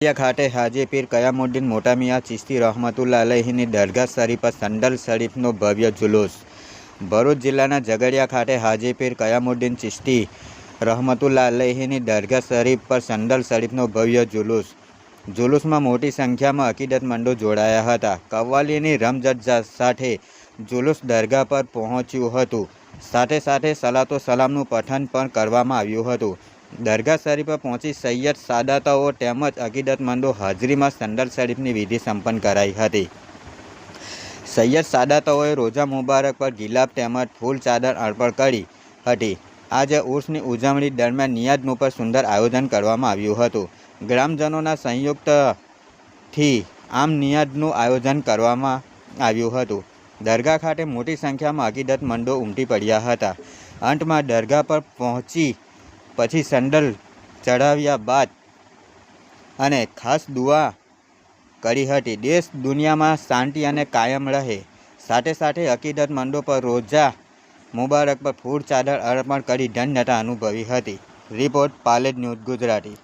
ખાતે હાજી પીર કયામુદ્દીન મોટા મિયાં ચિશ્તી રહમતુલ્લાહ અલૈહીની દરગાહ શરીફ પર સંદલ શરીફનો ભવ્ય જુલુસ। ભરૂચ જિલ્લાના ઝઘડિયા ખાતે હાજી પીર કયામુદ્દીન ચિશ્તી રહમતુલ્લાહ અલૈહીની દરગાહ શરીફ પર સંદલ શરીફનો ભવ્ય જુલુસ। જુલુસમાં મોટી સંખ્યામાં અકીદતમંદો જોડાયા હતા। કવ્વાલીની રમઝટ સાથે જુલુસ દરગાહ પર પહોંચ્યું હતું। સાથે સાથે સલાતો સલામનું પઠન પણ કરવામાં આવ્યું હતું। દરગાહ શરીફ પર પહોંચી સૈયદ સાદાતઓ તેમજ અકીદતમંદો હાજરીમાં સંદલ શરીફની વિધિ સંપન્ન કરાઈ હતી। સૈયદ સાદાતઓએ રોજા મુબારક પર ગિલાફ તેમજ ફૂલ ચાદર અર્પણ કરી હતી। આજે ઉર્સની ઉજવણી દરમિયાન નિયાઝનું પર સુંદર આયોજન કરવામાં આવ્યું હતું। ગ્રામજનોના સંયુક્તથી આમ નિયાઝનું આયોજન કરવામાં આવ્યું હતું। દરગાહ ખાતે મોટી સંખ્યામાં અકીદતમંદો ઉમટી પડ્યા હતા। અંતમાં દરગાહ પર પહોંચી પછી સંદલ ચઢાવ્યા બાદ અને ખાસ દુઆ કરી હતી। દેશ દુનિયામાં શાંતિ અને કાયમ રહે। સાથે સાથે અકીદતમંદો પર રોજા મુબારક પર ફૂલ ચાદર અર્પણ કરી ધન્યતા અનુભવી હતી। Report Palej news Gujarati.